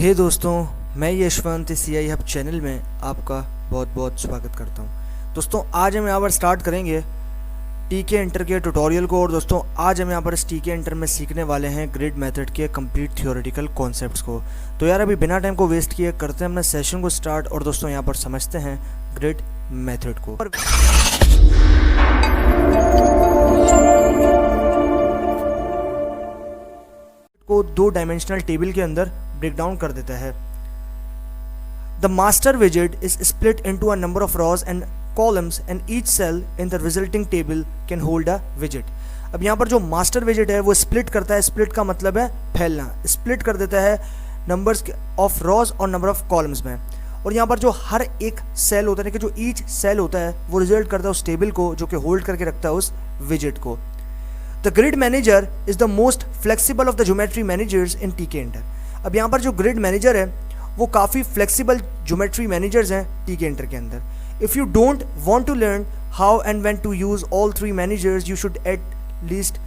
हे दोस्तों, मैं यशवंत इस CI हब चैनल में आपका बहुत बहुत स्वागत करता हूं। दोस्तों आज हम यहाँ पर स्टार्ट करेंगे TK इंटर के ट्यूटोरियल को। और दोस्तों आज हम यहाँ पर इस TK इंटर में सीखने वाले हैं ग्रिड मेथड के कंप्लीट थियोरेटिकल कॉन्सेप्ट्स को। तो यार अभी बिना टाइम को वेस्ट किए करते हैं अपने सेशन को स्टार्ट। और दोस्तों यहाँ पर समझते हैं ग्रिड मेथड को दो डायमेंशनल टेबल के अंदर ब्रेक डाउन कर देता है। The master विजेट is split into a number of rows and columns and each cell in the resulting table can hold a विजेट। अब यहाँ पर जो मास्टर विजेट है वो स्प्लिट करता है। स्प्लिट का मतलब है फैलना। स्प्लिट कर देता है नंबर्स ऑफ रॉज और नंबर ऑफ कॉलम्स में। और यहाँ पर जो हर एक सेल होता है कि जो ईच सेल होता है वो रिजल्ट करता है उस टेबल को जो कि होल्ड करके रखता है उस विजेट को। The grid manager is the most flexible of the geometry managers in TK Inter। अब यहाँ पर जो grid manager है वो काफ़ी flexible geometry managers हैं TK Inter के अंदर। If you don't want to learn how and when to use all three managers, you should at least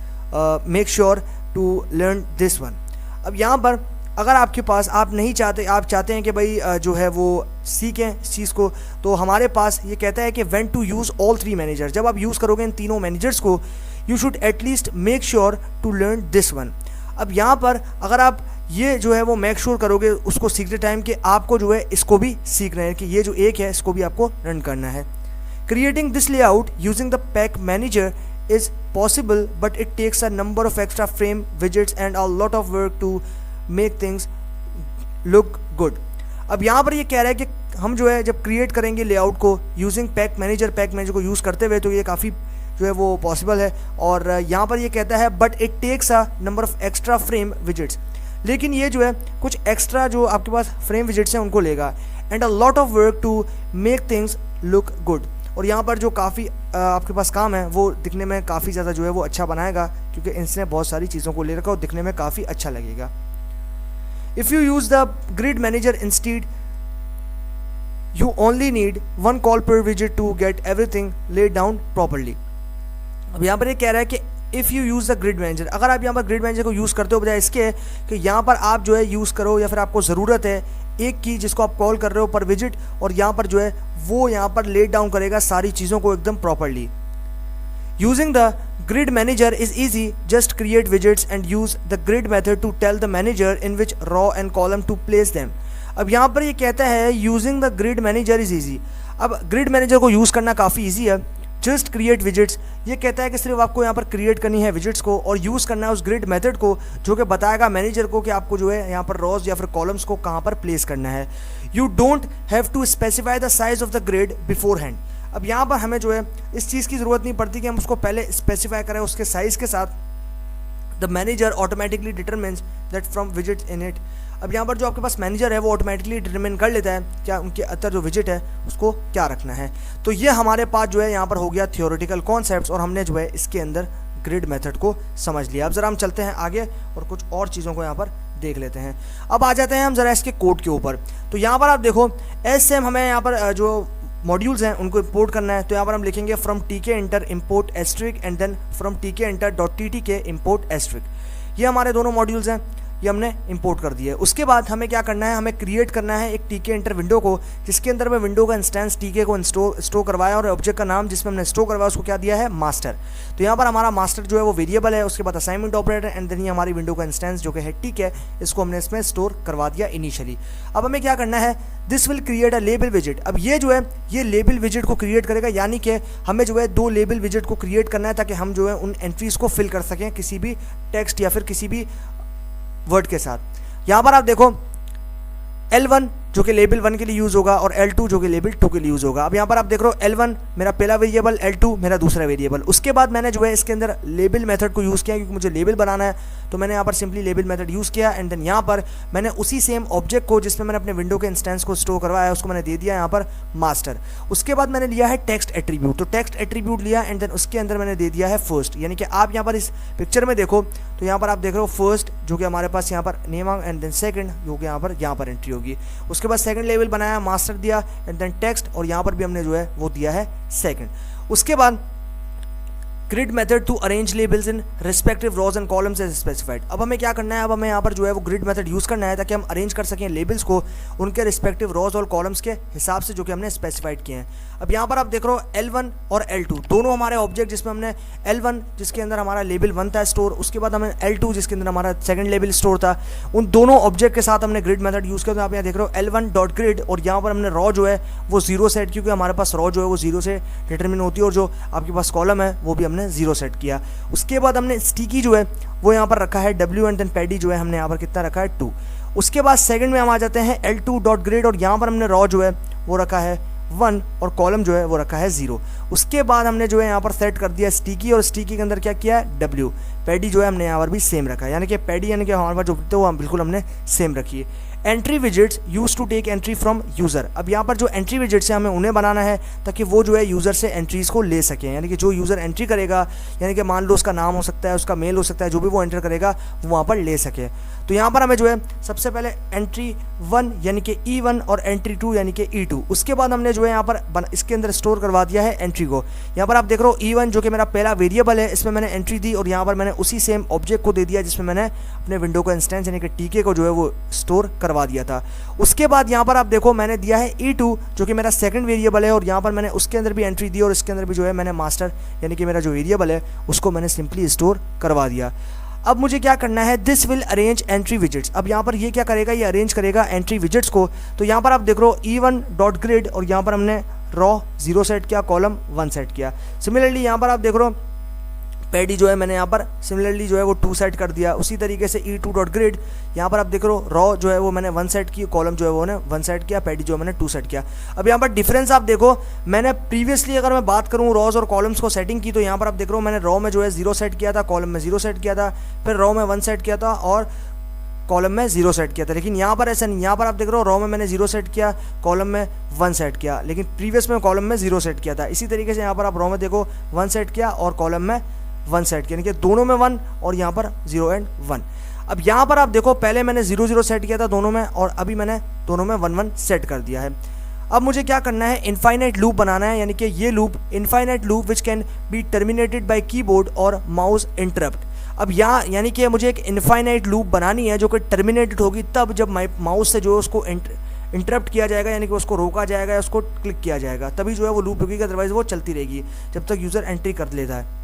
make sure to learn this one। अब यहाँ पर अगर आपके पास आप चाहते हैं कि भाई जो है वो सीखें इस चीज़ को, तो हमारे पास ये कहता है कि when to use all three managers। जब आप यूज़ करोगे इन तीनों मैनेजर्स को, you should at least make sure to learn this one। अब यहाँ पर अगर आप ये जो है वो मेक श्योर करोगे उसको सीखते टाइम कि आपको जो है इसको भी सीखना है कि ये जो एक है इसको भी आपको रन करना है। Creating this layout using the pack manager is possible but it takes a number of extra frame widgets and a lot of work to make things look good. अब यहाँ पर ये कह रहा है कि हम जो है जब क्रिएट करेंगे लेआउट को यूजिंग पैक मैनेजर को यूज़ करते हुए, तो ये काफ़ी जो है वो पॉसिबल है। और यहाँ पर ये कहता है but it takes a number of extra frame widgets, लेकिन ये जो है कुछ एक्स्ट्रा जो आपके पास फ्रेम विजिट्स हैं उनको लेगा। And a lot of work to make things look good. और यहाँ पर जो काफ़ी आपके पास काम है वो दिखने में काफ़ी ज़्यादा जो है वो अच्छा बनाएगा, क्योंकि इसने बहुत सारी चीज़ों को ले रखा और दिखने में काफ़ी अच्छा लगेगा। If you use the grid manager instead you only need one call per widget to get everything laid down properly। अब यहाँ पर ये कह रहा है कि if you use the grid manager, अगर आप यहाँ पर ग्रिड मैनेजर को यूज़ करते हो बजाय इसके कि यहाँ पर आप जो है यूज़ करो या फिर आपको ज़रूरत है एक की जिसको आप कॉल कर रहे हो पर विजिट, और यहाँ पर जो है वो यहाँ पर लेट डाउन करेगा सारी चीज़ों को एकदम properly. Using the grid manager is easy, just create widgets and use the grid method to tell the manager in which row and column to place them। अब यहाँ पर ये कहता है using the grid manager is easy. अब grid manager को use करना काफ़ी ईजी है। जस्ट क्रिएट विजिट्स, ये कहता है कि सिर्फ आपको यहाँ पर क्रिएट करनी है विजिट्स को और यूज़ करना है उस ग्रिड मेथड को जो कि बताएगा मैनेजर को कि आपको जो है यहाँ पर रॉज या फिर कॉलम्स को कहाँ पर प्लेस करना है। You don't have to specify the size of the grid beforehand. अब यहाँ पर हमें जो है इस चीज़ की ज़रूरत नहीं पड़ती कि हम उसको पहले स्पेसिफाई करें उसके साइज़ के साथ। The manager automatically determines that from visits in it. अब यहाँ पर जो आपके पास मैनेजर है वो ऑटोमेटिकली डिटरमिन कर लेता है क्या उनके अंदर जो विजिट है उसको क्या रखना है। तो ये हमारे पास जो है यहाँ पर हो गया थियोरेटिकल कॉन्सेप्ट्स, और हमने जो है इसके अंदर ग्रिड मेथड को समझ लिया। अब ज़रा हम चलते हैं आगे और कुछ और चीज़ों को यहाँ पर देख लेते हैं। अब आ जाते हैं हम ज़रा इसके कोड के ऊपर। तो यहाँ पर आप देखो सेम हमें यहाँ पर जो मॉड्यूल्स हैं उनको इंपोर्ट करना है। तो यहाँ पर हम लिखेंगे from TK inter import asterisk and then from TK inter dot TTK import asterisk. ये हमारे दोनों मॉड्यूल्स हैं, ये हमने इंपोर्ट कर दिया है। उसके बाद हमें क्या करना है, हमें क्रिएट करना है एक TK इंटर विंडो को जिसके अंदर में विंडो का इंस्टेंस TK को स्टोर करवाया और ऑब्जेक्ट का नाम जिसमें हमने स्टोर करवाया उसको क्या दिया है, मास्टर। तो यहाँ पर हमारा मास्टर जो है वो वेरिएबल है, उसके बाद असाइनमेंट ऑपरेटर एंड देन ये हमारी विंडो का इंस्टेंस जो कि है TK, इसको हमने इसमें स्टोर करवा दिया इनिशियली। अब हमें क्या करना है, this will create a label visit. अब ये जो है ये लेबल विजिट को क्रिएट करेगा, यानी कि हमें जो है दो लेबल विजिट को क्रिएट करना है ताकि हम जो है उन एंट्रीज को फिल कर सकें किसी भी टेक्स्ट या फिर किसी भी वर्ड के साथ। यहाँ पर आप देखो L1 जो कि लेबल 1 के लिए यूज़ होगा और L2 जो कि लेबल 2 के लिए यूज़ होगा। अब यहाँ पर आप देख रहे हो L1 मेरा पहला वेरिएबल, L2 मेरा दूसरा वेरिएबल। उसके बाद मैंने जो है इसके अंदर लेबल मेथड को यूज़ किया क्योंकि मुझे लेबल बनाना है, तो मैंने यहाँ पर सिंपली लेबल मेथड यूज़ किया एंड देन यहाँ पर मैंने उसी सेम ऑब्जेक्ट को जिसमें मैंने अपने विंडो के इंस्टेंस को स्टोर करवाया है उसको मैंने दे दिया यहाँ पर मास्टर। उसके बाद मैंने लिया है टेक्स्ट एट्रीब्यूट, तो टेक्स्ट एट्रीब्यूट लिया एंड देन उसके अंदर मैंने दे दिया है फर्स्ट। यानी कि आप यहाँ पर इस पिक्चर में देखो तो यहाँ पर आप देख रहे हो फर्स्ट जो कि हमारे पास यहाँ पर नेम एंड देन सेकंड जो कि यहाँ पर एंट्री होगी। उसके बाद सेकंड लेवल बनाया, मास्टर दिया एंड देन टेक्स्ट, और यहाँ पर भी हमने जो है वो दिया है सेकंड। उसके बाद grid method to arrange labels in respective rows and columns as specified. अब हमें क्या करना है, अब हमें यहाँ पर जो है वो ग्रिड मेथड यूज़ करना है ताकि हम अरेंज कर सकें लेबल्स को उनके रिस्पेक्टिव रॉज और कॉलम्स के हिसाब से जो कि हमने स्पेसिफाइड किए हैं। अब यहाँ पर आप देख रहे हो L1 और L2 दोनों हमारे ऑब्जेक्ट, जिसमें हमने L1 जिसके अंदर हमारा लेबल 1 था स्टोर, उसके बाद हमें L2 जिसके अंदर हमारा सेकंड लेबल स्टोर था, उन दोनों ऑब्जेक्ट के साथ हमने ग्रिड मेथड यूज़ किया। तो आप यहाँ देख रहे हो L1 डॉट ग्रिड, और यहाँ पर हमने रॉ जो है वो 0 सेट, क्योंकि हमारे पास रॉ जो है वो 0 से डिटरमिन होती है, और जो आपके पास कॉलम है वो भी हमने 0 सेट किया। उसके बाद हमने स्टिकी जो है वो यहाँ पर रखा है W, एंड देन पैडी जो है हमने यहाँ पर कितना रखा है 2। उसके बाद सेकंड में हम आ जाते हैं L2 डॉट ग्रिड, और यहाँ पर हमने रॉ जो है वो रखा है 1 और कॉलम जो है वो रखा है 0। उसके बाद हमने जो है यहाँ पर सेट कर दिया स्टिकी, और स्टिकी के अंदर क्या किया है W। पैडी जो है हमने यहाँ पर भी सेम रखा है, यानी कि पैडी यानी कि हमारे पास जो तो वो बिल्कुल हमने सेम रखी है। Entry widgets use to take entry from user. अब यहाँ पर जो एंट्री विजिट्स है हमें उन्हें बनाना है ताकि वो जो है यूज़र से एंट्रीज़ को ले सकें, यानी कि जो यूज़र एंट्री करेगा, यानी कि मान लो उसका नाम हो सकता है, उसका मेल हो सकता है, जो भी वो एंटर करेगा वो वहाँ पर ले सके। तो यहाँ पर हमें जो है सबसे पहले एंट्री 1 यानी कि E1 और एंट्री 2 यानी कि E2, उसके बाद हमने जो है यहाँ पर इसके अंदर स्टोर करवा दिया है एंट्री को। यहाँ पर आप देख रहे हो E1 जो कि मेरा पहला वेरिएबल है, इसमें मैंने एंट्री दी, और यहाँ पर मैंने उसी सेम ऑब्जेक्ट को दे दिया जिसमें मैंने अपने विंडो का इंस्टेंस यानी कि TK को जो है वो स्टोर करवा दिया था। उसके बाद यहाँ पर आप देखो मैंने दिया है E2 जो कि मेरा सेकंड वेरिएबल है, और यहाँ पर मैंने उसके अंदर भी एंट्री दी, और इसके अंदर भी जो है मैंने मास्टर यानी कि मेरा जो वेरिएबल है उसको मैंने सिंपली स्टोर करवा दिया। अब मुझे क्या करना है, this will arrange entry visits. अब यहाँ पर ये क्या करेगा, ये अरेंज करेगा एंट्री विजिट्स को। तो यहाँ पर आप देख रहे हो E1 डॉट ग्रिड, और यहाँ पर हमने रॉ 0 सेट किया, कॉलम 1 सेट किया। सिमिलरली यहाँ पर आप देख रहे हो पैडी जो है मैंने यहाँ पर सिमिलरली जो है वो 2 सेट कर दिया। उसी तरीके से E2 डॉट ग्रिड, यहाँ पर आप देख रहे हो रॉ जो है वो मैंने 1 सेट की, कॉलम जो है वो मैंने 1 सेट किया, पैडी जो है मैंने 2 सेट किया। अब यहाँ पर डिफरेंस आप देखो, मैंने प्रीवियसली अगर मैं बात करूँ रॉज और कॉलम्स को सेटिंग की, तो यहाँ पर आप देख रहे हो मैंने रॉ में जो है 0 सेट किया था, कॉलम में 0 सेट किया था, फिर रॉ में 1 सेट किया था और कॉलम में 0 सेट किया था। लेकिन यहाँ पर ऐसा नहीं, यहाँ पर आप देख रहे हो रॉ में मैंने 0 सेट किया, कॉलम में 1 सेट किया, लेकिन प्रीवियस में कॉलम में 0 सेट किया था। इसी तरीके से यहाँ पर आप रॉ में देखो 1 सेट किया और कॉलम में 1 सेट किया, यानी कि दोनों में 1 और यहाँ पर 0 एंड 1। अब यहाँ पर आप देखो पहले मैंने 0 0 सेट किया था दोनों में, और अभी मैंने दोनों में 1 1 सेट कर दिया है। अब मुझे क्या करना है, इनफाइनाइट लूप बनाना है, यानी कि ये loop infinite loop which can be terminated bye keyboard और माउस इंटरप्ट। अब यहाँ यानी कि मुझे एक इनफाइनाइट लूप बनानी है जो कि टर्मिनेटेड होगी तब जब माउस से जो है उसको इंटरप्ट किया जाएगा, यानी कि उसको रोका जाएगा या उसको क्लिक किया जाएगा, तभी जो है वो लूप होगी, अदरवाइज वो चलती रहेगी जब तक यूज़र एंट्री कर लेता है।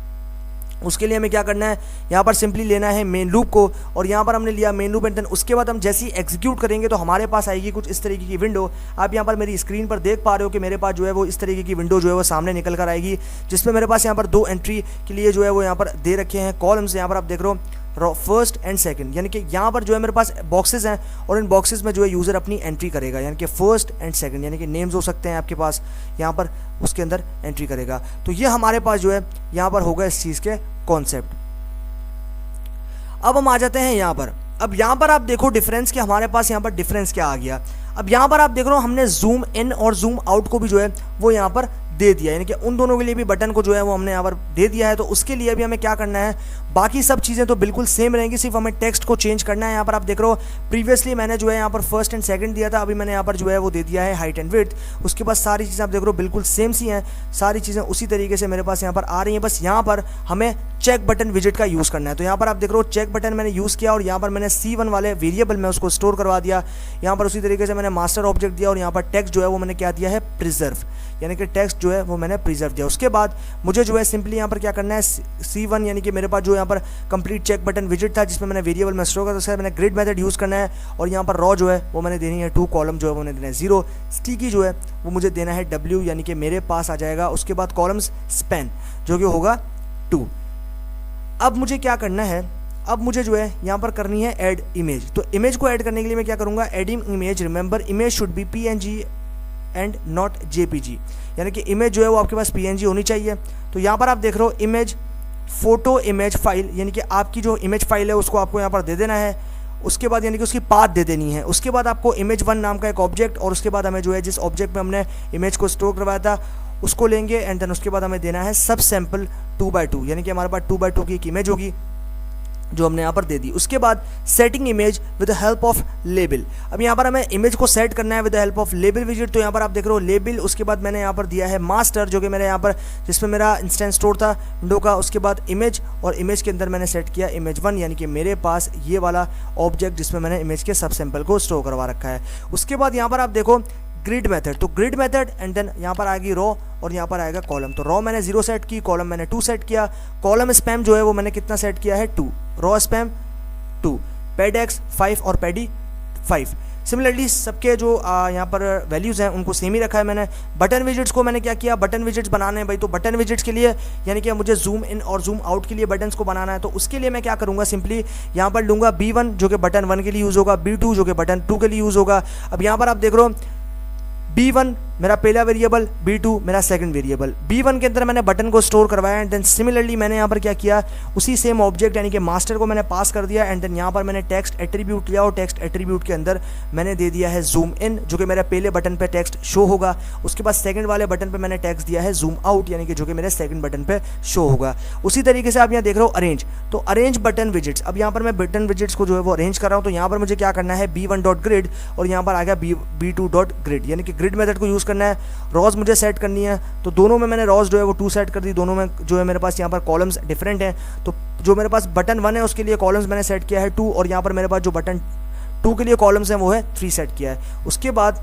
उसके लिए हमें क्या करना है, यहाँ पर सिंपली लेना है मेन लूप को, और यहाँ पर हमने लिया मेन लूप, एंड देन उसके बाद हम जैसे ही एग्जीक्यूट करेंगे तो हमारे पास आएगी कुछ इस तरीके की विंडो। आप यहाँ पर मेरी स्क्रीन पर देख पा रहे हो कि मेरे पास जो है वो इस तरीके की विंडो जो है वो सामने निकल कर आएगी, जिसमें मेरे पास यहाँ पर 2 एंट्री के लिए जो है वो यहाँ पर दे रखे हैं कॉलम्स। यहाँ पर आप देख रहे हो फर्स्ट एंड सेकंड, यानी कि यहाँ पर जो है मेरे पास बॉक्सेस हैं, और इन बॉक्सेस में जो है यूज़र अपनी एंट्री करेगा, यानी कि फर्स्ट एंड सेकंड, यानी कि नेम्स हो सकते हैं आपके पास, यहाँ पर उसके अंदर एंट्री करेगा। तो ये हमारे पास जो है यहाँ पर होगा इस चीज़ के कॉन्सेप्ट। अब हम आ जाते हैं यहाँ पर। अब यहाँ पर आप देखो डिफरेंस कि हमारे पास यहाँ पर डिफरेंस क्या आ गया। अब यहाँ पर आप देख रहे हो हमने जूम इन और जूम आउट को भी जो है वो यहाँ पर दे दिया, यानी कि उन दोनों के लिए भी बटन को जो है वो हमने यहाँ पर दे दिया है। तो उसके लिए भी हमें क्या करना है, बाकी सब चीज़ें तो बिल्कुल सेम रहेंगी, सिर्फ हमें टेक्स्ट को चेंज करना है। यहाँ पर आप देख रहे हो प्रीवियसली मैंने जो है यहाँ पर फर्स्ट एंड सेकंड दिया था, अभी मैंने यहाँ पर जो है वो दे दिया है हाइट एंड विड्थ। उसके बाद सारी चीज़ें आप देख रहे हो बिल्कुल सेम सी हैं, सारी चीज़ें उसी तरीके से मेरे पास यहाँ पर आ रही हैं। बस यहाँ पर हमें चेक बटन विजिट का यूज़ करना है। तो यहाँ पर आप देख रहे हो चेक बटन मैंने यूज़ किया, और यहाँ पर मैंने C1 वाले वेरिएबल में उसको स्टोर करवा दिया। यहाँ पर उसी तरीके से मैंने मास्टर ऑब्जेक्ट दिया, और यहाँ पर टेक्स्ट जो है वो मैंने क्या दिया है, प्रिजर्व, यानी कि टेक्स्ट जो है वो मैंने प्रिजर्व दिया। उसके बाद मुझे जो है सिंपली यहाँ पर क्या करना है, C1 यानी कि मेरे पास जो यहाँ पर कंप्लीट चेक बटन विजिट था जिसमें मैंने वेरिएबल में स्टोर किया, तो उसके बाद मैंने ग्रिड मेथड यूज़ करना है, और यहाँ पर रॉ जो है वो मैंने देनी है 2, कॉलम जो है वो मैंने देना है 0, स्टिकी जो है वो मुझे देना है W, यानी कि मेरे पास आ जाएगा। उसके बाद कॉलम्स स्पैन जो कि होगा 2। अब मुझे क्या करना है, अब मुझे जो है यहाँ पर करनी है ऐड इमेज। तो इमेज को ऐड करने के लिए मैं क्या करूँगा, adding image, remember image should be PNG and not JPG, यानी कि इमेज जो है वो आपके पास PNG होनी चाहिए। तो यहाँ पर आप देख रहे हो इमेज फोटो इमेज फाइल, यानी कि आपकी जो इमेज फाइल है उसको आपको यहाँ पर दे देना है। उसके बाद यानी कि उसकी पाथ दे देनी है। उसके बाद आपको image1 नाम का एक ऑब्जेक्ट, और उसके बाद हमें जो है जिस ऑब्जेक्ट में हमने इमेज को स्टोर करवाया था उसको लेंगे, एंड देन उसके बाद हमें देना है सब सैम्पल 2x2, यानी कि हमारे पास 2x2 की एक इमेज होगी। जो हमने यहाँ पर दे दी। उसके बाद setting image with the help of label. अब यहाँ पर हमें इमेज को सेट करना है with the help of label visit. तो यहाँ पर आप देख रहे हो लेबल, उसके बाद मैंने यहाँ पर दिया है मास्टर, जो कि मेरे यहाँ पर जिसमें मेरा इंस्टेंस स्टोर था विंडो का। उसके बाद इमेज, और इमेज के अंदर मैंने सेट किया इमेज 1, यानी कि मेरे पास ये वाला ऑब्जेक्ट जिसमें मैंने इमेज के सब सैंपल को स्टोर करवा रखा है। उसके बाद यहाँ पर आप देखो ग्रिड मेथड, तो ग्रिड मेथड एंड देन यहाँ पर आएगी रो और यहाँ पर आएगा कॉलम। तो रो मैंने 0 सेट की, कॉलम मैंने 2 सेट किया। कॉलम स्पैम जो है वो मैंने कितना सेट किया है 2, रो स्पैम 2, पेडेक्स 5 और पेडी 5। सिमिलरली सबके जो यहाँ पर वैल्यूज़ हैं उनको सेम ही रखा है मैंने। बटन विजिट्स को मैंने क्या किया, बटन विजिट्स बनाने हैं भाई, तो बटन विजिट्स के लिए यानी कि मुझे जूम इन और जूम आउट के लिए बटन्स को बनाना है, तो उसके लिए मैं क्या करूँगा, सिंपली यहाँ पर लूँगा B1 जो कि बटन 1 के लिए यूज़ होगा, B2 जो कि बटन 2 के लिए यूज़ होगा। अब यहाँ पर आप देख रहे हो B1 मेरा पहला वेरिएबल, B2 मेरा सेकंड वेरिएबल। B1 के अंदर मैंने बटन को स्टोर करवाया एंड देन सिमिलरली मैंने यहाँ पर क्या किया, उसी सेम ऑब्जेक्ट यानी कि मास्टर को मैंने पास कर दिया एंड देन यहाँ पर मैंने टेक्स्ट एट्रीब्यूट लिया और टेक्स्ट एट्रीब्यूट के अंदर मैंने दे दिया है जूम इन, जो कि मेरा पहले बटन पे टेक्स्ट शो होगा। उसके बाद सेकंड वाले बटन पे मैंने टेक्स्ट दिया है जूम आउट, यानी कि जो कि मेरे सेकंड बटन पे शो होगा। उसी तरीके से आप यहाँ देख रहे हो अरेंज, तो अरेंज बटन विजिट्स। अब यहाँ पर मैं बटन विजिट्स को जो है वो अरेंज कर रहा हूँ, तो यहाँ पर मुझे क्या करना है B1.grid और यहाँ पर आ गया B2.grid, यानी कि ग्रिड मेथड को यूज़ करना है। रॉज मुझे सेट करनी है, तो दोनों में मैंने रॉज जो है वो 2 सेट कर दी, दोनों में जो है मेरे पास यहाँ पर कॉलम्स डिफरेंट हैं। तो जो मेरे पास बटन 1 है उसके लिए कॉलम्स मैंने सेट किया है 2 और यहाँ पर मेरे पास जो बटन 2 के लिए कॉलम्स हैं वो है 3 सेट किया है। उसके बाद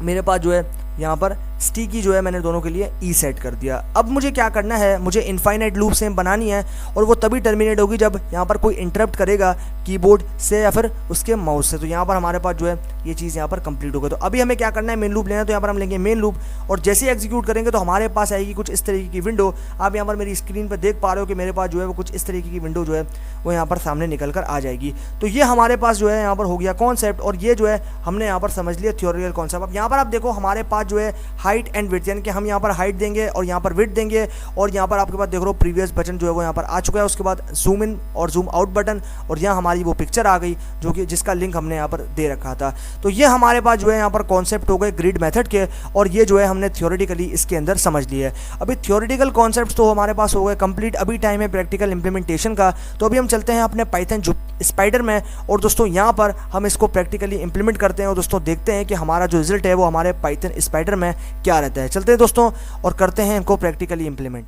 मेरे पास जो है यहाँ पर स्टिकी जो है मैंने दोनों के लिए ई सेट कर दिया। अब मुझे क्या करना है, मुझे इनफाइनाइट लूप सेम बनानी है और वो तभी टर्मिनेट होगी जब यहाँ पर कोई इंटरप्ट करेगा कीबोर्ड से या फिर उसके माउस से। तो यहाँ पर हमारे पास जो है ये चीज़ यहाँ पर कंप्लीट होगा। तो अभी हमें क्या करना है, मेन लूप लेना है, तो यहाँ पर हम लेंगे मेन लूप और जैसे ही एग्जीक्यूट करेंगे तो हमारे पास आएगी कुछ इस तरीके की विंडो। आप यहाँ पर मेरी स्क्रीन पर देख पा रहे हो कि मेरे पास जो है वो कुछ इस तरीके की विंडो जो है वो यहाँ पर सामने निकल कर आ जाएगी। तो ये हमारे पास जो है यहाँ पर हो गया कॉन्सेप्ट और ये जो है हमने यहाँ पर समझ लिया थ्योरेटिकल कॉन्सेप्ट। अब यहाँ पर आप देखो हमारे पास जो है हाइट एंड विड्थ, यानी कि हम यहाँ पर हाइट देंगे और यहाँ पर विड्थ देंगे और यहाँ पर आपके पास देख रहे हो प्रीवियस बटन जो है वो यहाँ पर आ चुका है। उसके बाद जूम इन और जूम आउट बटन और यहाँ हमारी वो पिक्चर आ गई जो कि जिसका लिंक हमने यहाँ पर दे रखा था। तो ये हमारे पास जो है यहाँ पर कॉन्सेप्ट हो गए ग्रिड मेथड के और ये जो है हमने थ्योरेटिकली इसके अंदर समझ लिया है। अभी थ्योरेटिकल कॉन्सेप्ट तो हमारे पास हो गए कंप्लीट, अभी टाइम है प्रैक्टिकल इंप्लीमेंटेशन का। तो अभी हम चलते हैं अपने पाइथन स्पाइडर में और दोस्तों यहाँ पर हम इसको प्रैक्टिकली इंप्लीमेंट करते हैं और दोस्तों देखते हैं कि हमारा जो रिजल्ट है वो हमारे पाइथन स्पाइडर में क्या रहता है। चलते हैं दोस्तों और करते हैं इनको प्रैक्टिकली इंप्लीमेंट।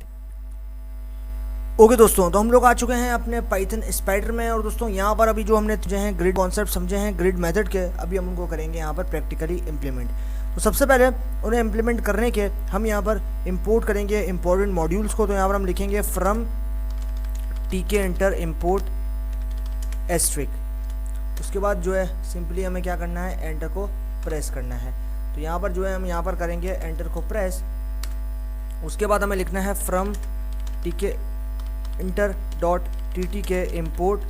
ओके दोस्तों, तो हम लोग आ चुके हैं अपने पाइथन स्पाइडर में और दोस्तों यहाँ पर अभी जो हमने जो है ग्रिड कॉन्सेप्ट समझे हैं ग्रिड मेथड के, अभी हम उनको करेंगे यहाँ पर प्रैक्टिकली इंप्लीमेंट। तो सबसे पहले उन्हें इंप्लीमेंट करने के हम यहाँ पर इंपोर्ट करेंगे इंपॉर्टेंट मॉड्यूल्स को। तो यहाँ पर हम लिखेंगे from TK inter import asterisk. उसके बाद जो है सिंपली हमें क्या करना है, एंटर को प्रेस करना है। तो यहाँ पर जो है हम यहाँ पर करेंगे एंटर को प्रेस। उसके बाद हमें लिखना है from TK inter dot ttk import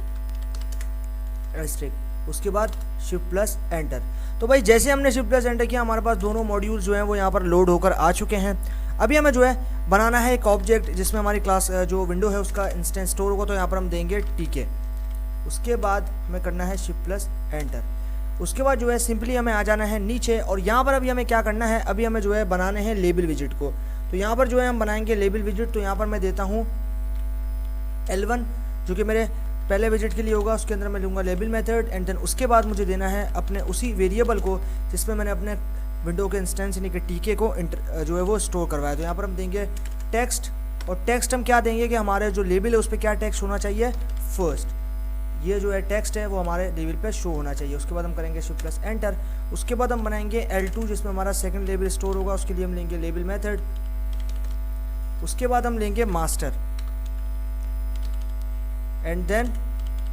asterisk. उसके बाद शिफ्ट प्लस एंटर। तो भाई जैसे हमने शिफ्ट प्लस एंटर किया हमारे पास दोनों मॉड्यूल्स जो हैं वो यहाँ पर लोड होकर आ चुके हैं। अभी हमें जो है बनाना है एक ऑब्जेक्ट जिसमें हमारी क्लास जो विंडो है उसका इंस्टेंस स्टोर होगा। तो यहाँ पर हम देंगे tk। उसके बाद हमें करना है शिफ्ट प्लस एंटर। उसके बाद जो है सिंपली हमें आ जाना है नीचे और यहाँ पर अभी हमें क्या करना है, अभी हमें जो है बनाने हैं लेबल विजिट को। तो यहाँ पर जो है हम बनाएंगे लेबल विजिट। तो यहाँ पर मैं देता हूँ L1 जो कि मेरे पहले विजिट के लिए होगा, उसके अंदर मैं लूँगा लेबल मेथड एंड देन उसके बाद मुझे देना है अपने उसी वेरिएबल को जिसमें मैंने अपने विंडो के इंस्टेंस यानी कि टीके को जो है वो स्टोर करवाया। तो यहाँ पर हम देंगे टेक्स्ट और टेक्स्ट हम क्या देंगे कि हमारे जो लेबल है उस पर क्या टेक्स्ट होना चाहिए, फर्स्ट। ये जो है टेक्स्ट है वो हमारे लेबल पे शो होना चाहिए। उसके बाद हम करेंगे शिफ्ट प्लस एंटर। उसके बाद हम बनाएंगे L2 जिसमें हमारा सेकंड लेबल स्टोर होगा, उसके लिए हम लेंगे लेबल मेथड। उसके बाद हम लेंगे master and then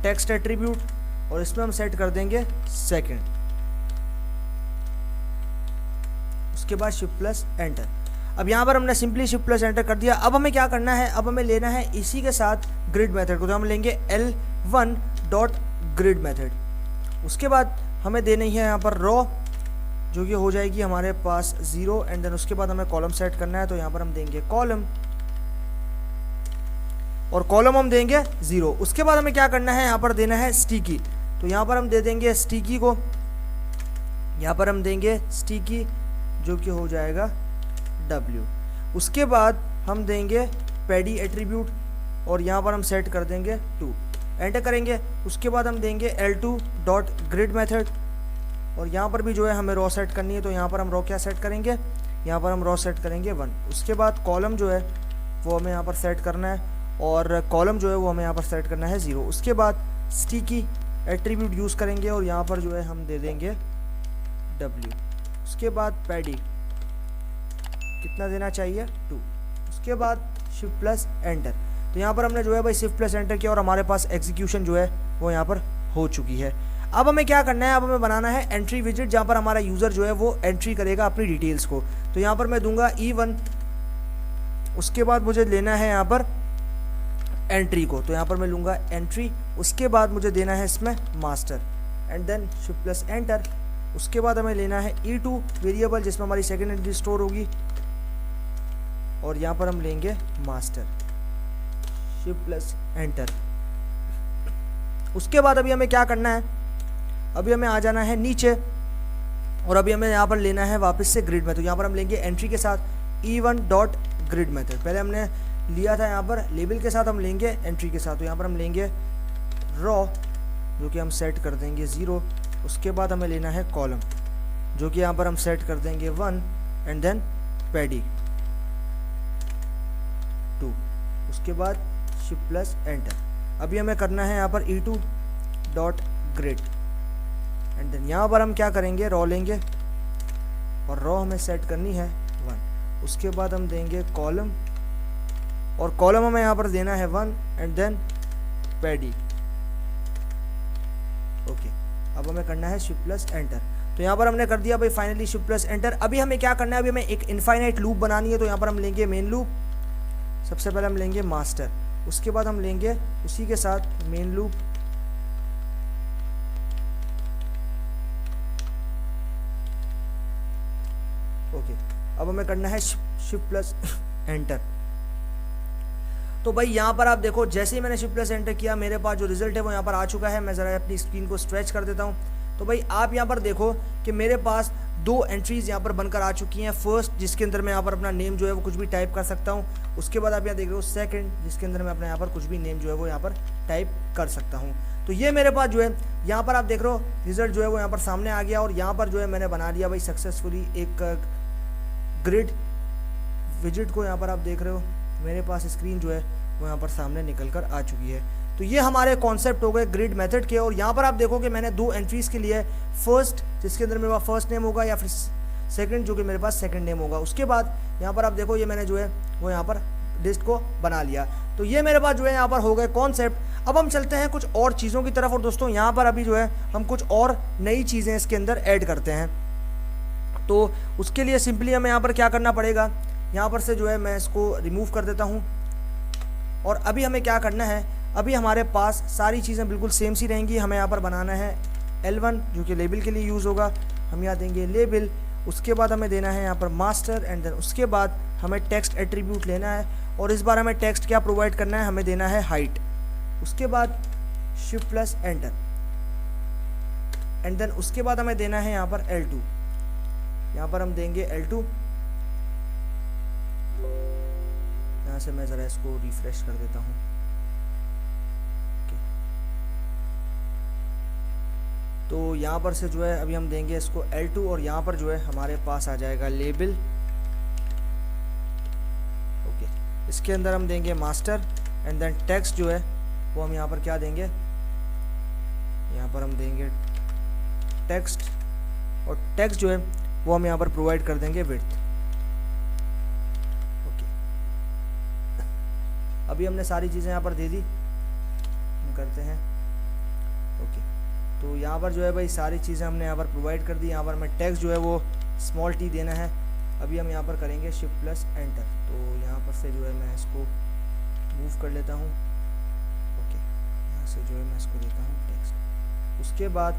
text attribute और इसमें हम सेट कर देंगे सेकंड। उसके बाद शिफ्ट प्लस एंटर। अब यहाँ पर हमने सिंपली शिफ्ट प्लस एंटर कर दिया। अब हमें क्या करना है, अब हमें लेना है इसी के साथ ग्रिड मेथड को। तो हम लेंगे L1 डॉट ग्रिड मेथड। उसके बाद हमें देनी है यहाँ पर रो जो कि हो जाएगी हमारे पास 0 एंड देन उसके बाद हमें कॉलम सेट करना है। तो यहाँ पर हम देंगे कॉलम और कॉलम हम देंगे 0। उसके बाद हमें क्या करना है, यहाँ पर देना है स्टिकी। तो यहाँ पर हम दे देंगे स्टिकी को, यहाँ पर हम देंगे स्टिकी जो कि हो जाएगा W। उसके बाद हम देंगे पेडी एट्रीब्यूट और यहाँ पर हम सेट कर देंगे 2। एंटर करेंगे। उसके बाद हम देंगे L2 डॉट ग्रिड मेथड, और यहाँ पर भी जो है हमें रॉ सेट करनी है, तो यहाँ पर हम रॉ क्या सेट करेंगे, यहाँ पर हम रॉ सेट करेंगे 1। उसके बाद कॉलम जो है वो हमें यहाँ पर सेट करना है, और कॉलम जो है वो हमें यहाँ पर सेट करना है 0। उसके बाद स्टिकी एट्रीब्यूट यूज़ करेंगे और यहाँ पर जो है हम दे देंगे W। उसके बाद पैडी कितना देना चाहिए 2। उसके बाद शिफ्ट प्लस एंटर। तो यहाँ पर हमने जो है भाई शिफ्ट प्लस एंटर किया और हमारे पास एग्जीक्यूशन जो है वो यहाँ पर हो चुकी है। अब हमें क्या करना है, अब हमें बनाना है एंट्री विजिट, जहाँ पर हमारा यूज़र जो है वो एंट्री करेगा अपनी डिटेल्स को। तो यहाँ पर मैं दूंगा E1। उसके बाद मुझे लेना है यहाँ पर एंट्री को, तो यहाँ पर मैं लूँगा एंट्री। उसके बाद मुझे देना है इसमें master and then shift plus enter. उसके बाद हमें लेना है E2 वेरिएबल जिसमें हमारी सेकेंड एंट्री स्टोर होगी, और यहाँ पर हम लेंगे मास्टर, शिफ्ट प्लस एंटर। उसके बाद अभी हमें क्या करना है, अभी हमें आ जाना है नीचे, और अभी हमें यहाँ पर लेना है वापस से ग्रिड में। तो यहाँ पर हम लेंगे एंट्री के साथ E1 डॉट ग्रिड मेथड। पहले हमने लिया था यहाँ पर लेबल के साथ, हम लेंगे एंट्री के साथ। तो यहाँ पर हम लेंगे रॉ जो कि हम सेट कर देंगे 0। उसके बाद हमें लेना है कॉलम जो कि यहाँ पर हम सेट कर देंगे 1 एंड देन पैडी 2। उसके बाद शिफ्ट प्लस एंटर। अभी हमें करना है यहाँ पर E2 dot grid and then यहाँ पर हम क्या करेंगे, रॉ लेंगे और रॉ हमें सेट करनी है 1। उसके बाद हम देंगे कॉलम, और कॉलम हमें यहाँ पर देना है 1 एंड देन पैडी। ओके, अब हमें करना है शिफ्ट प्लस एंटर। तो यहाँ पर हमने कर दिया भाई फाइनली शिफ्ट प्लस एंटर। अभी हमें क्या करना है, अभी हमें एक इनफाइनाइट लूप बनानी है। तो यहाँ पर हम लेंगे मेन लूप, सबसे पहले हम लेंगे मास्टर, उसके बाद हम लेंगे उसी के साथ मेन लूप, ओके। अब हमें करना है शिफ्ट प्लस एंटर। तो भाई यहाँ पर आप देखो, जैसे ही मैंने शिफ्ट प्लस एंटर किया मेरे पास जो रिजल्ट है वो यहाँ पर आ चुका है। मैं ज़रा अपनी स्क्रीन को स्ट्रेच कर देता हूँ। तो भाई आप यहाँ पर देखो कि मेरे पास 2 एंट्रीज यहाँ पर बनकर आ चुकी हैं। फर्स्ट जिसके अंदर मैं यहाँ पर अपना नेम जो है वो कुछ भी टाइप कर सकता हूँ। उसके बाद आप यहाँ देख रहे हो सेकंड जिसके अंदर मैं अपना यहाँ पर कुछ भी नेम जो है वो यहाँ पर टाइप कर सकता हूँ। तो ये मेरे पास जो है यहाँ पर आप देख रहे हो रिजल्ट जो है वो यहाँ पर सामने आ गया, और यहाँ पर जो है मैंने बना दिया भाई सक्सेसफुली एक ग्रिड विजिट को। यहाँ पर आप देख रहे हो मेरे पास स्क्रीन जो है वो यहाँ पर सामने निकल कर आ चुकी है। तो ये हमारे कॉन्सेप्ट हो गए ग्रिड मेथड के। और यहाँ पर आप देखो कि मैंने 2 एंट्रीज के लिए फर्स्ट जिसके अंदर मेरे पास फर्स्ट नेम होगा या फिर सेकंड जो कि मेरे पास सेकंड नेम होगा। उसके बाद यहाँ पर आप देखो ये मैंने जो है वो यहाँ पर लिस्ट को बना लिया। तो ये मेरे पास जो है यहाँ पर हो गए कॉन्सेप्ट। अब हम चलते हैं कुछ और चीज़ों की तरफ, और दोस्तों यहाँ पर अभी जो है हम कुछ और नई चीज़ें इसके अंदर ऐड करते हैं। तो उसके लिए सिंपली हमें यहाँ पर क्या करना पड़ेगा, यहाँ पर से जो है मैं इसको रिमूव कर देता हूँ। और अभी हमें क्या करना है, अभी हमारे पास सारी चीज़ें बिल्कुल सेम सी रहेंगी। हमें यहाँ पर बनाना है L1 जो कि लेबल के लिए यूज़ होगा, हम यहाँ देंगे लेबल। उसके बाद हमें देना है यहाँ पर मास्टर एंड देन उसके बाद हमें टेक्स्ट एट्रीब्यूट लेना है, और इस बार हमें टेक्स्ट क्या प्रोवाइड करना है, हमें देना है हाइट। उसके बाद shift plus enter and then उसके बाद हमें देना है यहाँ पर L2। यहाँ पर हम देंगे L2। यहाँ से मैं ज़रा इसको रिफ्रेश कर देता हूँ। तो यहाँ पर से जो है अभी हम देंगे इसको L2, और यहाँ पर जो है हमारे पास आ जाएगा लेबल। ओके, इसके अंदर हम देंगे मास्टर एंड देन टेक्स्ट जो है वो हम यहाँ पर क्या देंगे, यहाँ पर हम देंगे टेक्स्ट, और टेक्स्ट जो है वो हम यहाँ पर प्रोवाइड कर देंगे विड्थ। ओके, अभी हमने सारी चीज़ें यहाँ पर दे दी, हम करते हैं ओके। तो यहाँ पर जो है भाई सारी चीज़ें हमने यहाँ पर प्रोवाइड कर दी। यहाँ पर हमें टेक्स्ट जो है वो स्मॉल टी देना है। अभी हम यहाँ पर करेंगे शिफ्ट प्लस एंटर। तो यहाँ पर से जो है मैं इसको मूव कर लेता हूँ। ओके, यहाँ से जो है मैं इसको देता हूँ टेक्स्ट। उसके बाद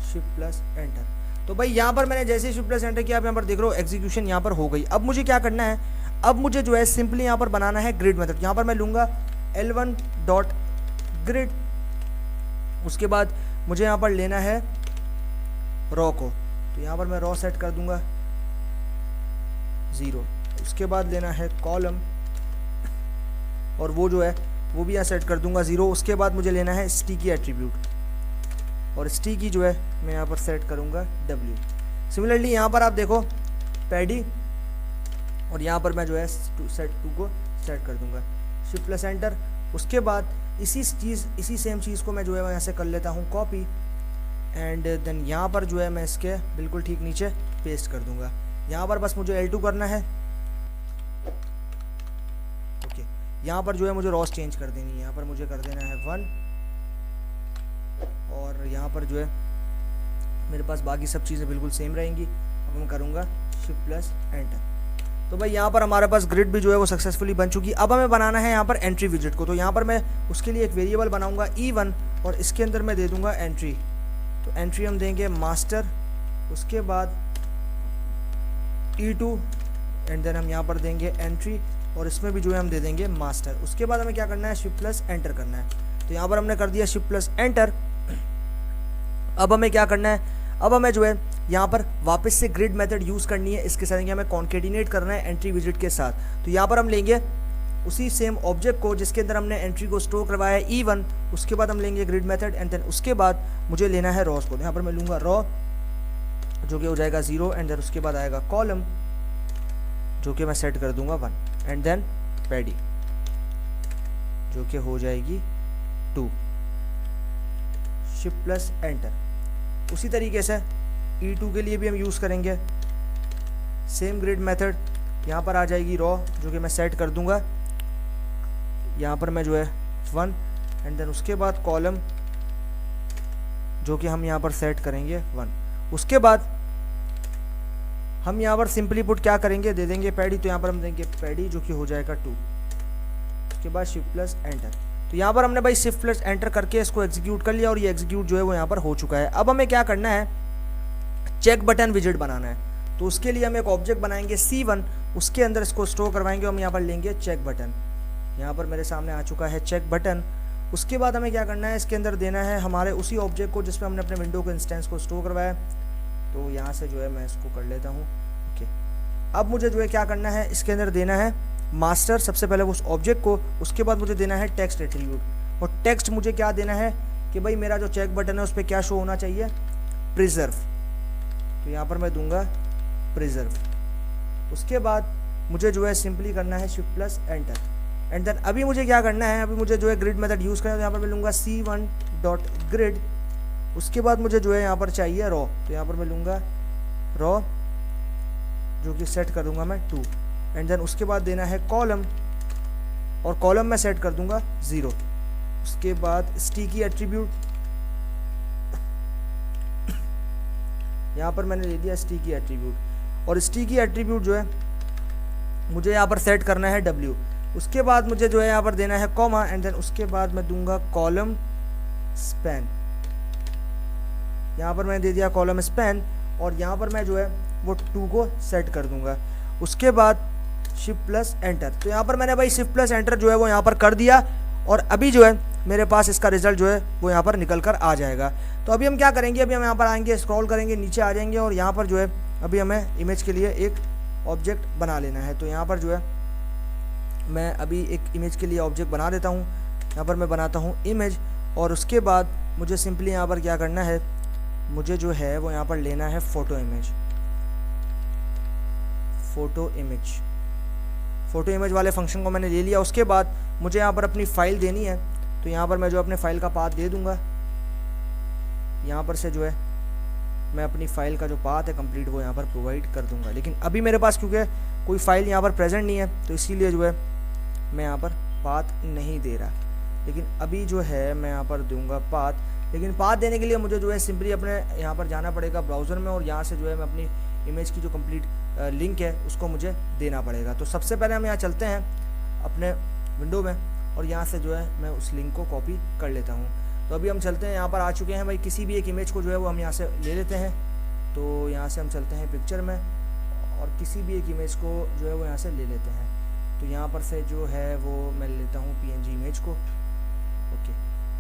शिफ्ट प्लस एंटर। तो भाई यहाँ पर मैंने जैसे शिफ्ट प्लस एंटर किया, आप यहाँ पर देख रहे हो एग्जीक्यूशन यहाँ पर हो गई। अब मुझे क्या करना है, अब मुझे जो है सिंपली यहाँ पर बनाना है ग्रिड मेथड। यहाँ पर मैं लूँगा L1 डॉट ग्रिड। उसके बाद मुझे यहाँ पर लेना है रॉ को, तो यहाँ पर मैं रॉ सेट कर दूंगा 0। उसके बाद लेना है कॉलम, और वो जो है वो भी यहाँ सेट कर दूंगा 0। उसके बाद मुझे लेना है स्टिकी एट्रीब्यूट, और स्टिकी जो है मैं यहाँ पर सेट करूँगा W। सिमिलरली यहाँ पर आप देखो पैडी, और यहाँ पर मैं जो है सेट 2 को सेट कर दूंगा, शिफ्ट प्लस एंटर। उसके बाद इसी सेम चीज़ को मैं जो है यहाँ से कर लेता हूँ कॉपी, एंड देन यहाँ पर जो है मैं इसके बिल्कुल ठीक नीचे पेस्ट कर दूंगा। यहाँ पर बस मुझे L2 करना है। ओके, यहाँ पर जो है मुझे रॉस चेंज कर देनी है, यहाँ पर मुझे कर देना है 1, और यहाँ पर जो है मेरे पास बाकी सब चीज़ें बिल्कुल सेम रहेंगी। अब मैं करूँगा शिफ्ट प्लस एंटर। तो भाई यहाँ पर हमारे पास ग्रिड भी जो है वो सक्सेसफुली बन चुकी है। अब हमें बनाना है यहाँ पर एंट्री विजिट को, तो यहाँ पर मैं उसके लिए एक वेरिएबल बनाऊंगा E1, और इसके अंदर मैं दे दूंगा एंट्री। तो एंट्री हम देंगे मास्टर, उसके बाद E2, एंड देन हम यहाँ पर देंगे एंट्री, और इसमें भी जो है हम दे देंगे मास्टर। उसके बाद हमें क्या करना है, शिफ्ट प्लस एंटर करना है। तो यहाँ पर हमने कर दिया शिफ्ट प्लस एंटर। अब हमें क्या करना है, अब हमें जो है यहाँ पर वापस से ग्रिड मेथड यूज़ करनी है, इसके साथ हमें कॉन्केटिनेट करना है एंट्री विजिट के साथ। तो यहाँ पर हम लेंगे उसी सेम ऑब्जेक्ट को जिसके अंदर हमने एंट्री को स्टोर करवाया है E1, उसके बाद हम लेंगे ग्रिड मेथड, एंड देन उसके बाद मुझे लेना है रॉस को। यहाँ पर मैं लूँगा रॉ जो कि हो जाएगा 0, एंड देन उसके बाद आएगा कॉलम जो कि मैं सेट कर दूंगा 1, एंड देन पैडी जो कि हो जाएगी 2, शिफ्ट प्लस एंटर। उसी तरीके से E2 के लिए भी हम यूज़ करेंगे सेम ग्रिड मेथड। यहाँ पर आ जाएगी रॉ जो कि मैं सेट कर दूंगा, यहाँ पर मैं जो है 1, एंड देन उसके बाद कॉलम जो कि हम यहाँ पर सेट करेंगे 1। उसके बाद हम यहाँ पर सिंपली पुट क्या करेंगे, दे देंगे पैडी। तो यहाँ पर हम देंगे पैडी जो कि हो जाएगा 2। उसके बाद शिफ्ट प्लस एंटर। तो यहाँ पर हमने भाई शिफ्ट प्लस एंटर करके इसको एग्जीक्यूट कर लिया, और ये एग्जीक्यूट जो है वो यहाँ पर हो चुका है। अब हमें क्या करना है, चेक बटन विजिट बनाना है। तो उसके लिए हम एक ऑब्जेक्ट बनाएंगे C1, उसके अंदर इसको स्टोर करवाएंगे। हम यहाँ पर लेंगे चेक बटन, यहाँ पर मेरे सामने आ चुका है चेक बटन। उसके बाद हमें क्या करना है, इसके अंदर देना है हमारे उसी ऑब्जेक्ट को जिसमें हमने अपने विंडो के इंस्टेंस को स्टोर करवाया। तो यहाँ से जो है मैं इसको कर लेता हूँ। ओके, अब मुझे जो है क्या करना है, इसके अंदर देना है मास्टर सबसे पहले उस ऑब्जेक्ट को, उसके बाद मुझे देना है टेक्स्ट एट्रीब्यूट। और टेक्स्ट मुझे क्या देना है कि भाई मेरा जो चेक बटन है उस पर क्या शो होना चाहिए, प्रिजर्व। तो यहाँ पर मैं दूंगा प्रिजर्व। उसके बाद मुझे जो है सिंपली करना है shift plus enter, and then अभी मुझे क्या करना है, अभी मुझे जो है ग्रिड मेथड यूज़ करना है। तो यहाँ पर मैं लूँगा C1.grid। उसके बाद मुझे जो है यहाँ पर चाहिए रॉ। तो यहाँ पर मैं लूँगा रॉ जो कि सेट कर दूंगा मैं 2, एंड देन उसके बाद देना है कॉलम, और कॉलम में सेट कर दूंगा 0। उसके बाद स्टिकी एट्रीब्यूट, यहाँ पर मैंने ले दिया स्टिकी एट्रीब्यूट, और स्टिकी एट्रीब्यूट जो है मुझे यहाँ पर सेट करना है W। उसके बाद मुझे जो है यहाँ पर देना है कॉमा, एंड देन उसके बाद मैं दूंगा कॉलम स्पैन। यहाँ पर मैंने दे दिया कॉलम स्पैन, और यहाँ पर मैं जो है वो 2 को सेट कर दूंगा। उसके बाद शिफ्ट प्लस एंटर। तो यहाँ पर मैंने भाई शिफ्ट प्लस एंटर जो है वो यहाँ पर कर दिया, और अभी जो है मेरे पास इसका रिजल्ट जो है वो यहाँ पर निकल कर आ जाएगा। तो अभी हम क्या करेंगे, अभी हम यहाँ पर आएंगे, स्क्रॉल करेंगे, नीचे आ जाएंगे, और यहाँ पर जो है अभी हमें इमेज के लिए एक ऑब्जेक्ट बना लेना है। तो यहाँ पर जो है मैं अभी एक इमेज के लिए ऑब्जेक्ट बना देता हूँ। यहाँ पर मैं बनाता हूँ इमेज, और उसके बाद मुझे सिंपली यहाँ पर क्या करना है, मुझे जो है वो यहाँ पर लेना है फ़ोटो इमेज। फ़ोटो इमेज वाले फंक्शन को मैंने ले लिया। उसके बाद मुझे यहाँ पर अपनी फ़ाइल देनी है। तो यहाँ पर मैं जो अपने फ़ाइल का पाथ दे दूँगा, यहाँ पर से जो है मैं अपनी फ़ाइल का जो पाथ है कंप्लीट वो यहाँ पर प्रोवाइड कर दूँगा। लेकिन अभी मेरे पास क्योंकि कोई फ़ाइल यहाँ पर प्रेजेंट नहीं है, तो इसीलिए जो है मैं यहाँ पर पाथ नहीं दे रहा। लेकिन अभी जो है मैं यहाँ पर दूँगा पाथ। लेकिन पाथ देने के लिए मुझे जो है सिंपली अपने यहाँ पर जाना पड़ेगा ब्राउज़र में, और यहाँ से जो है मैं अपनी इमेज की जो कंप्लीट लिंक है उसको मुझे देना पड़ेगा। तो सबसे पहले हम यहाँ चलते हैं अपने विंडो में, और यहाँ से जो है मैं उस लिंक को कॉपी कर लेता हूँ। तो अभी हम चलते हैं, यहाँ पर आ चुके हैं भाई, किसी भी एक इमेज को जो है वो हम यहाँ से ले लेते हैं। तो यहाँ से हम चलते हैं पिक्चर में, और किसी भी एक इमेज को जो है वो यहाँ से ले लेते हैं। तो यहाँ पर से जो है वो मैं लेता हूँ PNG इमेज को। ओके,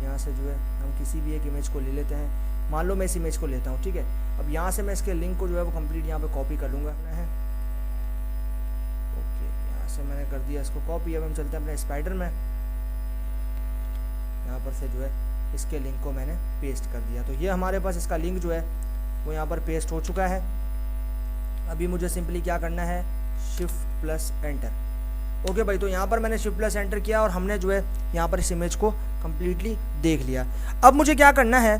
यहाँ से जो है हम किसी भी एक इमेज को ले लेते हैं। मान लो मैं इस इमेज को लेता हूँ, ठीक है। अब यहाँ से मैं इसके लिंक को जो है वो कंप्लीट यहाँ पे कॉपी कर लूँगा। ओके, यहाँ से मैंने कर दिया इसको कॉपी। अब हम चलते हैं अपने स्पाइडर में। पर से जो है इसके लिंक को मैंने पेस्ट कर दिया। तो ये हमारे पास इसका लिंक जो है वो यहाँ पर पेस्ट हो चुका है। अभी मुझे सिंपली क्या करना है, शिफ्ट प्लस एंटर। ओके भाई, तो यहाँ पर मैंने शिफ्ट प्लस एंटर किया और हमने जो है यहाँ पर इस इमेज को कम्प्लीटली देख लिया। अब मुझे क्या करना है,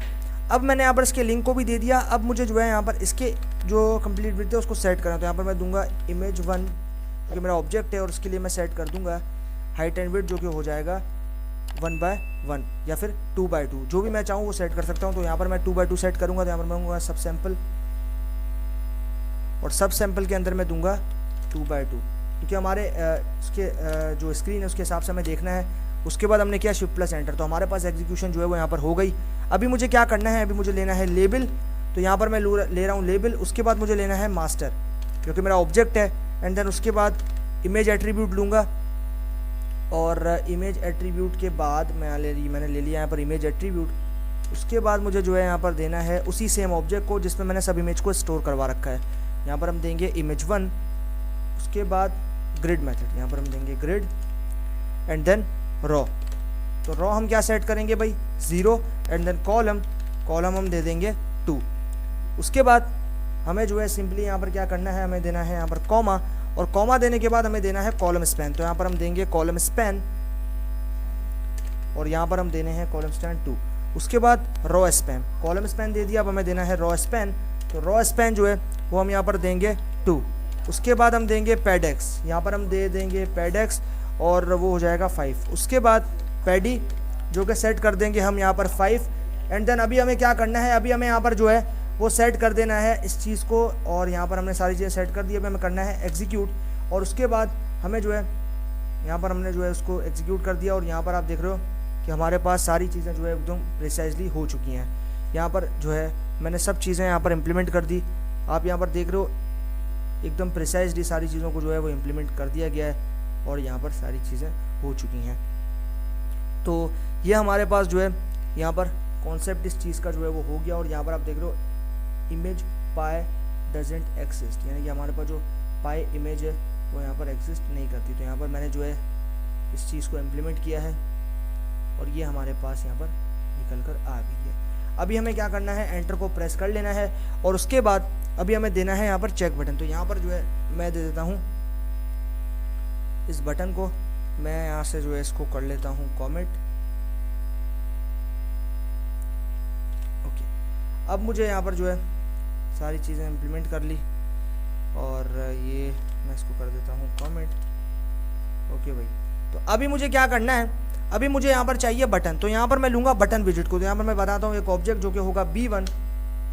अब मैंने यहाँ पर इसके लिंक को भी दे दिया। अब मुझे जो है यहाँ पर इसके जो कंप्लीट विड्थ है उसको सेट करना। तो यहाँ पर मैं दूंगा इमेज 1 क्योंकि मेरा ऑब्जेक्ट है और उसके लिए मैं सेट कर दूंगा हाइट एंड विड्थ जो कि हो जाएगा 1/1 या फिर 2/2, जो भी मैं चाहूँ वो सेट कर सकता हूँ। तो यहाँ पर मैं 2/2 सेट करूँगा। तो यहाँ पर मैं दूंगा सब सैंपल और सब सैंपल के अंदर मैं दूंगा 2/2 क्योंकि हमारे उसके जो स्क्रीन है उसके हिसाब से हमें देखना है। उसके बाद हमने किया शिफ्ट प्लस एंटर, तो हमारे पास एग्जीक्यूशन जो है वो यहाँ पर हो गई। अभी मुझे क्या करना है, अभी मुझे लेना है लेबल। तो यहाँ पर मैं ले रहा हूँ लेबल। उसके बाद मुझे लेना है मास्टर क्योंकि मेरा ऑब्जेक्ट है। एंड देन उसके बाद इमेज एट्रीब्यूट लूँगा और इमेज एट्रीब्यूट के बाद मैंने ले लिया यहाँ पर इमेज एट्रीब्यूट। उसके बाद मुझे जो है यहाँ पर देना है उसी सेम ऑब्जेक्ट को जिसमें मैंने सब इमेज को स्टोर करवा रखा है। यहाँ पर हम देंगे इमेज 1। उसके बाद ग्रिड मेथड, यहाँ पर हम देंगे ग्रिड एंड देन रॉ। तो रॉ हम क्या सेट करेंगे भाई, 0 एंड देन कॉलम हम दे देंगे 2। उसके बाद हमें जो है सिंपली यहाँ पर क्या करना है, हमें देना है यहाँ पर कॉमा और कॉमा देने के बाद हमें देना है कॉलम स्पैन। तो यहाँ पर हम देंगे कॉलम स्पैन और यहाँ पर हम देने हैं कॉलम स्पैन 2। उसके बाद रॉ स्पैन, कॉलम स्पैन दे दिया। अब हमें देना है रॉ स्पैन। तो रॉ स्पैन जो है वो हम यहाँ पर देंगे 2। उसके बाद हम देंगे पैडेक्स, यहाँ पर हम दे देंगे पैडेक्स और वो हो जाएगा 5। उसके बाद पैडी जो कि सेट कर देंगे हम यहाँ पर 5। एंड देन अभी हमें क्या करना है, अभी हमें यहाँ पर जो है वो सेट कर देना है इस चीज़ को और यहाँ पर हमने सारी चीज़ें सेट कर दी। अभी हमें करना है एग्जीक्यूट और उसके बाद हमें जो है यहाँ पर हमने जो है उसको एग्जीक्यूट कर दिया और यहाँ पर आप देख रहे हो कि हमारे पास सारी चीज़ें जो है एकदम प्रिसाइजली हो चुकी हैं। यहाँ पर जो है मैंने सब चीज़ें यहाँ पर इम्प्लीमेंट कर दी। आप यहाँ पर देख रहे हो एकदम प्रिसाइजली सारी चीज़ों को जो है वो इम्प्लीमेंट कर दिया गया है और यहाँ पर सारी चीज़ें हो चुकी हैं। तो ये हमारे पास जो है यहाँ पर कॉन्सेप्ट इस चीज़ का जो है वो हो गया। और यहाँ पर आप देख रहे हो इमेज पाई डजेंट एक्सिस्ट, यानी कि हमारे पास जो पाई इमेज है वो यहाँ पर एग्जिस्ट नहीं करती। तो यहाँ पर मैंने जो है इस चीज़ को इम्प्लीमेंट किया है और ये हमारे पास यहाँ पर निकल कर आ गई है। अभी हमें क्या करना है, एंटर को प्रेस कर लेना है और उसके बाद अभी हमें देना है यहाँ पर चेक बटन। तो यहाँ पर जो है मैं दे देता हूँ इस बटन को, मैं यहाँ से जो है इसको कर लेता हूँ कमेंट। ओके, अब मुझे यहाँ पर जो है सारी चीज़ें इम्प्लीमेंट कर ली और ये मैं इसको कर देता हूँ कमेंट। ओके भाई, तो अभी मुझे क्या करना है, अभी मुझे यहाँ पर चाहिए बटन। तो यहाँ पर मैं लूँगा बटन विजिट को। तो यहाँ पर मैं बताता हूँ एक ऑब्जेक्ट जो कि होगा B1।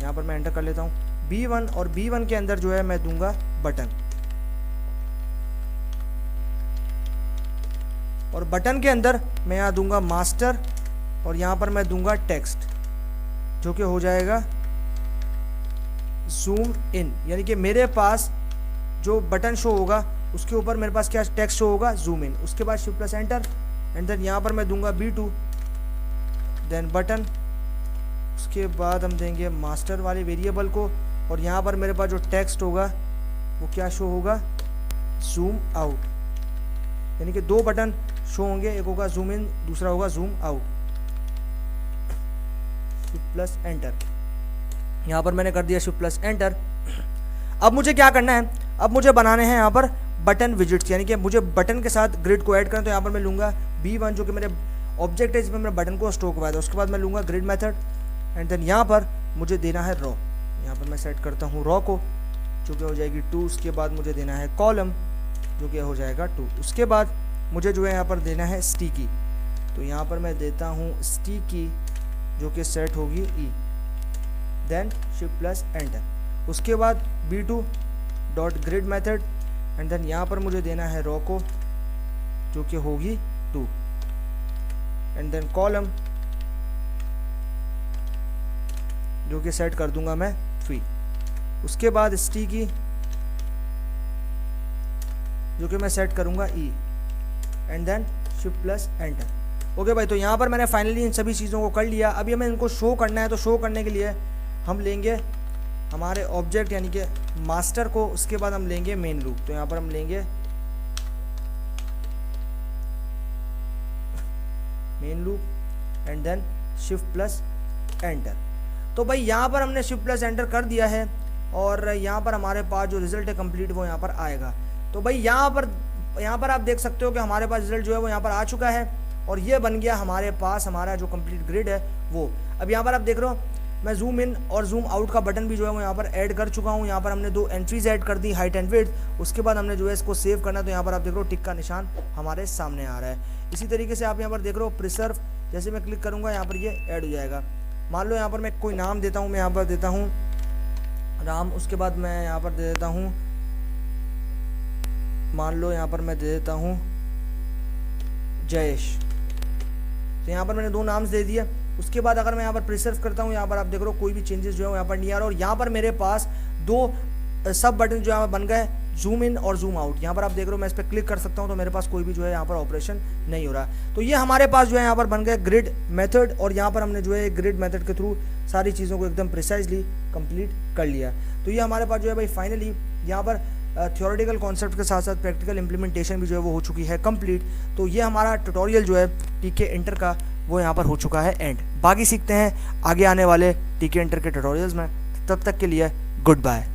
यहाँ पर मैं एंटर कर लेता हूँ B1 और B1 के अंदर जो है मैं दूंगा बटन और बटन के अंदर मैं यहाँ दूंगा मास्टर और यहाँ पर मैं दूंगा टेक्स्ट जो कि हो जाएगा जूम इन, यानी कि मेरे पास जो बटन शो होगा उसके ऊपर मेरे पास क्या टेक्स्ट शो होगा, जूम इन। उसके बाद shift plus enter and then यहाँ पर मैं दूंगा B2 देन बटन। उसके बाद हम देंगे मास्टर वाले वेरिएबल को और यहाँ पर मेरे पास जो टेक्स्ट होगा वो क्या शो होगा, जूम आउट, यानी कि 2 बटन शो होंगे, एक होगा जूम इन दूसरा होगा zoom out. Shift plus enter, यहाँ पर मैंने कर दिया शिफ्ट प्लस एंटर। अब मुझे क्या करना है, अब मुझे बनाने हैं यहाँ पर बटन विजिट्स, यानी कि मुझे बटन के साथ ग्रिड को ऐड करना। तो यहाँ पर मैं लूँगा B1 जो कि मेरे ऑब्जेक्ट है जिसमें मैंने बटन को स्टोर करवाया था। उसके बाद मैं लूँगा ग्रिड मेथड एंड देन यहाँ पर मुझे देना है रॉ। यहाँ पर मैं सेट करता हूँ रॉ को जो कि हो जाएगी 2। उसके बाद मुझे देना है कॉलम जो कि हो जाएगा 2। उसके बाद मुझे जो है यहाँ पर देना है स्टिकी। तो यहाँ पर मैं देता हूँ स्टिकी जो कि सेट होगी E then shift plus enter. उसके बाद B2 dot grid method and then यहाँ पर मुझे देना है रॉ को जो कि होगी 2 एंड देन कॉलम जो कि सेट कर दूंगा मैं 3। उसके बाद स्टिकी जो कि मैं सेट करूंगा E and then shift plus enter. Okay भाई, तो यहाँ पर मैंने फाइनली इन सभी चीज़ों को कर लिया। अभी हमें इनको शो करना है, तो शो करने के लिए हम लेंगे हमारे ऑब्जेक्ट यानी कि मास्टर को। उसके बाद हम लेंगे मेन लूप। तो यहाँ पर हम लेंगे main loop and then shift plus enter. तो भाई यहाँ पर हमने शिफ्ट प्लस एंटर कर दिया है और यहाँ पर हमारे पास जो रिजल्ट है कंप्लीट वो यहाँ पर आएगा। तो भाई यहाँ पर आप देख सकते हो कि हमारे पास रिजल्ट जो है वो यहाँ पर आ चुका है और ये बन गया हमारे पास हमारा जो कंप्लीट ग्रिड है वो। अब यहाँ पर आप देख रहे हो मैं जूम इन और जूम आउट का बटन भी जो है वो यहाँ पर ऐड कर चुका हूँ। यहाँ पर हमने 2 एंट्रीज ऐड कर दी, हाइट एंड विड्थ। उसके बाद हमने जो है इसको सेव करना, तो यहाँ पर आप देख रहे हो टिक का निशान हमारे सामने आ रहा है। इसी तरीके से आप यहाँ पर देख रहे हो प्रिसर्व, जैसे मैं क्लिक करूँगा यहाँ पर ये ऐड हो जाएगा। मान लो यहाँ पर मैं कोई नाम देता हूँ, मैं यहाँ पर देता हूँ राम, उसके बाद मैं यहाँ पर दे देता हूँ, मान लो यहाँ पर मैं दे देता हूँ जयेश। तो यहाँ पर मैंने 2 नाम्स दे दिए। उसके बाद अगर मैं यहाँ पर प्रिसर्व करता हूँ, यहाँ पर आप देख रहे हो कोई भी चेंजेस जो है यहाँ पर नहीं आ रहा और यहाँ पर मेरे पास 2 सब बटन जो यहाँ पर बन गए, जूम इन और जूम आउट। यहाँ पर आप देख रहे हो मैं इस पर क्लिक कर सकता हूँ तो मेरे पास कोई भी जो है यहाँ पर ऑपरेशन नहीं हो रहा। तो ये हमारे पास जो है यहाँ पर बन गए ग्रिड मेथड और यहाँ पर हमने जो है ग्रिड मेथड के थ्रू सारी चीज़ों को एकदम प्रिसाइजली कंप्लीट कर लिया। तो ये हमारे पास जो है भाई फाइनली यहाँ पर थ्योरेटिकल कॉन्सेप्ट के साथ साथ प्रैक्टिकल इम्प्लीमेंटेशन भी जो है वो हो चुकी है कंप्लीट। तो ये हमारा ट्यूटोरियल जो है टीके इंटर का वो यहाँ पर हो चुका है एंड। बाकी सीखते हैं आगे आने वाले टीके इंटर के ट्यूटोरियल्स में। तब तक के लिए गुड बाय।